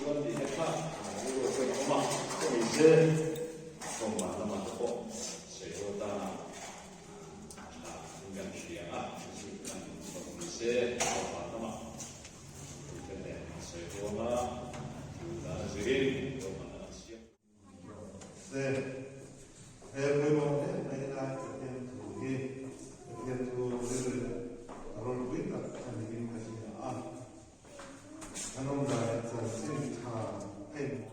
问底下看如果说有嘛，这里是用完了嘛之后，水后的应该是就是看一些做完了嘛，对不对？水后呢，水里有嘛的些。네, 대부분의 나이나 그게 우리를 바로 보인다 하는 얘기까지야. 단원가의 센터 pen.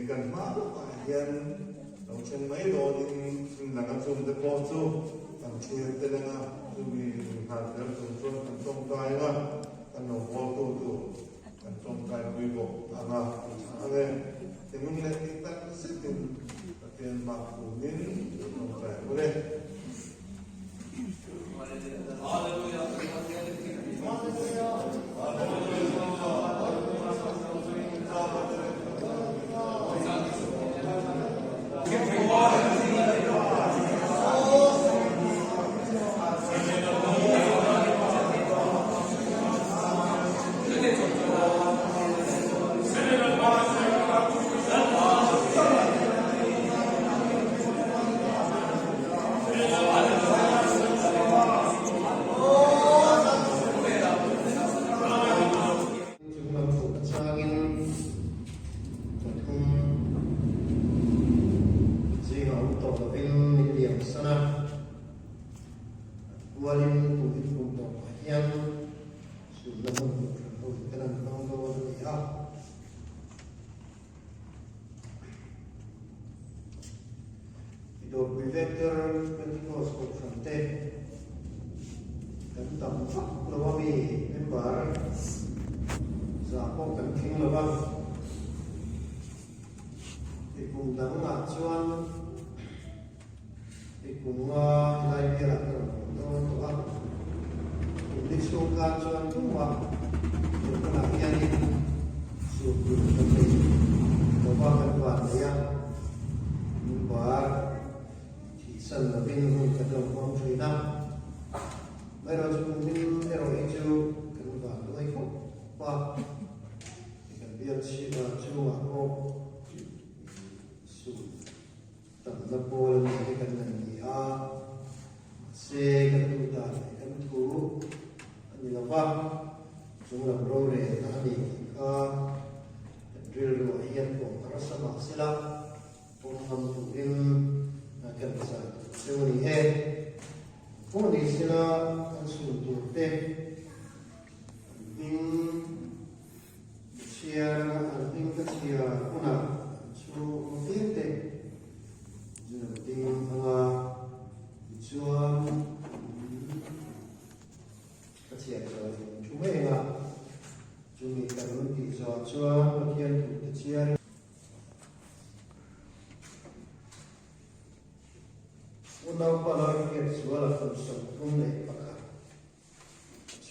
Cần mã phải hiện đấu tranh mấy đồ thì là ngắm dùng cái bộ chú cần chia tên là chú bị hạt đến dùng chuột cần trong tay là cần nổ bộ tu cần trong tay quy bộ là anh em thì mình lại đi tắt sức tiền bạc của mình trong tay của đây.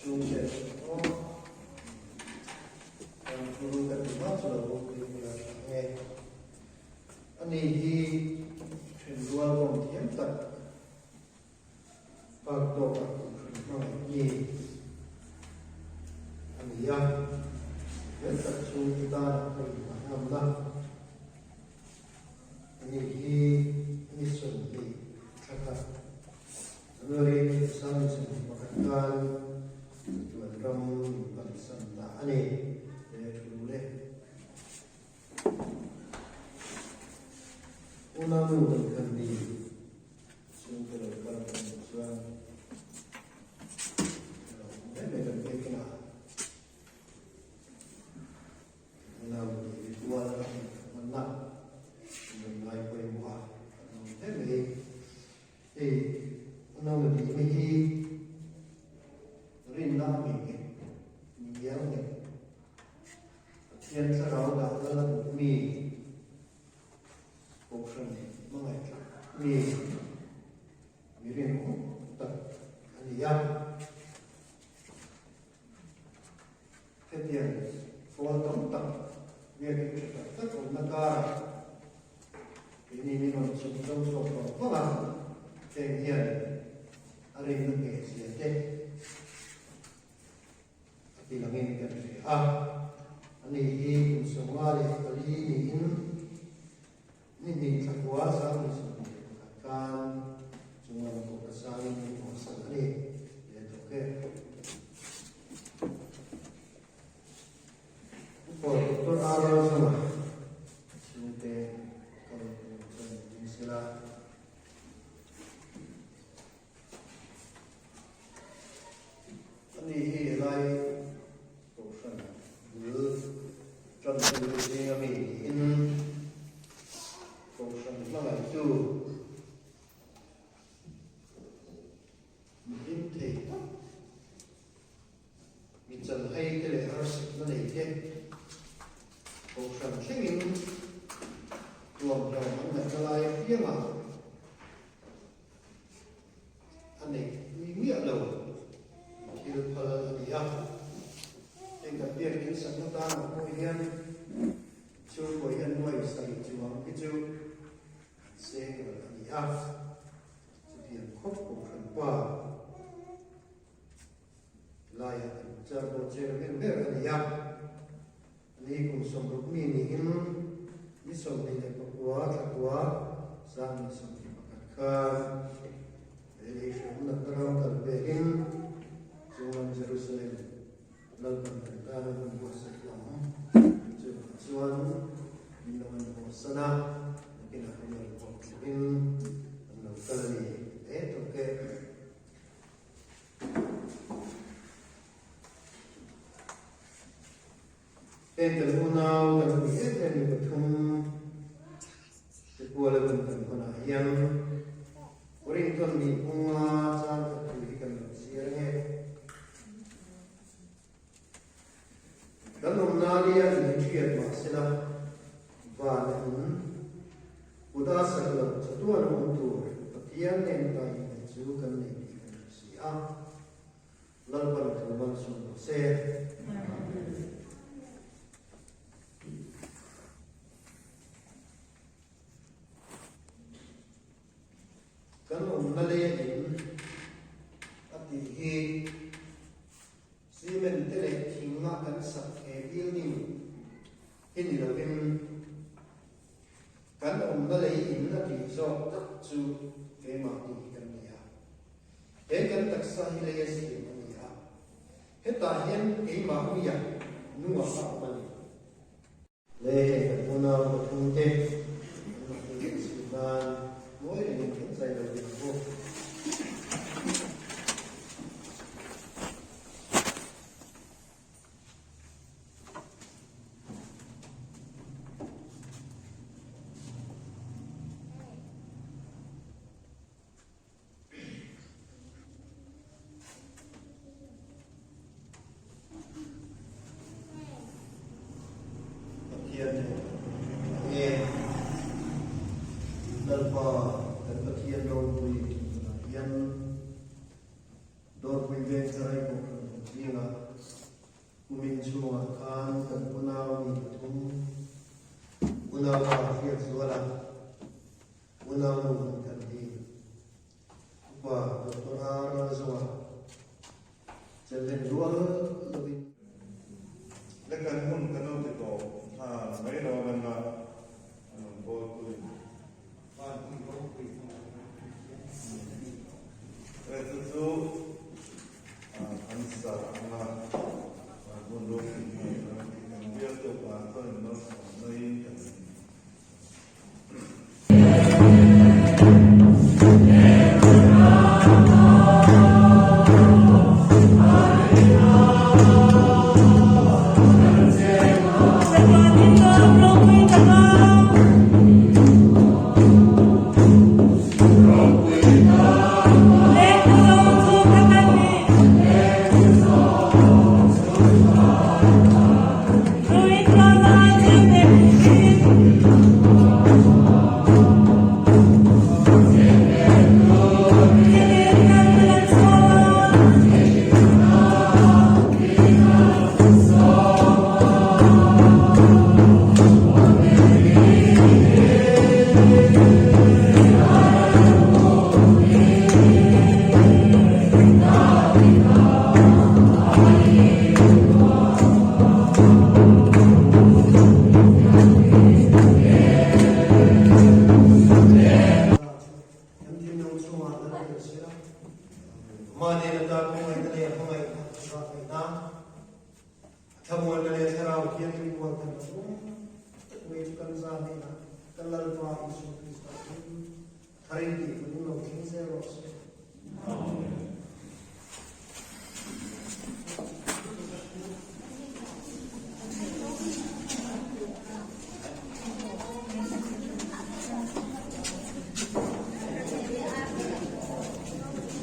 Chúng sual gom thiam tak pak do ka ma ni ania yen tak chu ta ko nam na ani hi ni sun ni thaka nori sang sun pakatan tuan ram ban san da ani le thu le una mu kan di sun ko ka suan me kan pe kina una mu di tua la manna mình lại quay qua thế này thì una mu di me hi rin na mi yang ni thiên sa đó đạo là mi bộ phận mang lại mi rin cũng tập anh em thế tiền phổ tổng tập việc tất cả tất cả cái này mình sống trong số có bằng thể hiện ở đây là cái gì thế thì là nghe cái gì anh ấy cũng sống ở đây ở đâyนี่สักว่าสามีสมบูรณ์การจงวันกุศลนี้ของสังเกตเดี๋ยวจะเกิดพอตัวอารมณ์สมัยสิ่งที่เขาเป็นจินสิลาอันนี้อะไรกุศลหรือจนถึงเรื่องมีอินnó là chu mình thì mình cần hay cái lệ ở sự nó này thế cuộc sống thế mình tuồng đầu anh là cái lai phía mà anh này mình nghĩa đầu thì được thì trên cả tiền những sản phẩm ta mà ngồi hiên chưa có hiên nuôi xây chuồng cái chú sẽ là áp thực hiện khốc của phần qua lại cho bộ chơi bên bên là áp đi cùng sống lúc mình đi sống thì là quá sang sống thì mặc khá để sống là cái lòng cần về in trong Jerusalem lần cần ta là một sự lòng chuan mình là một sana cái nào cũng là một in nó cần gì để thực hiện tên từ hôm nào cần biết là những cái thông cái qua là mình cần có là yang orang tu ni bunga sang ketulikan siarnya dan umnalia ni ciat masalah valan udah segala sesuatu untuk petian yang tadi itu kan ni sia lalu pada keluar semua saya kalau umnalia ini ati he simen tele tinggal kan sakit ini ini lagi kan umnalia ini ati so tak tu kema ini kan dia kan tak sah hilai sih dia kita hen kema dia nuwa apa ni leh puna betul sudah mỗi lần mình dạy được việc vô thiền nghe Dr. Arazawa. Jadi dua lebih. และการหุ้นกันนอกจากตัวไม่รอมันมาโบตุยบ้านที่เขาคุยแต่สุดอันสารมาบุญโลกที่เดียวตัวปาต้นนกนอยกัน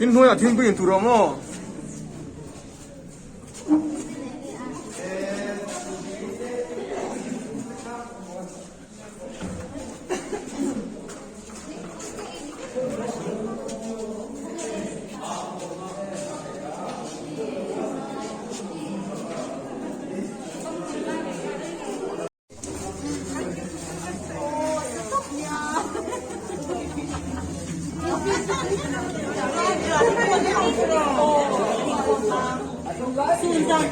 인도야 딩부인 두렁어 Sundan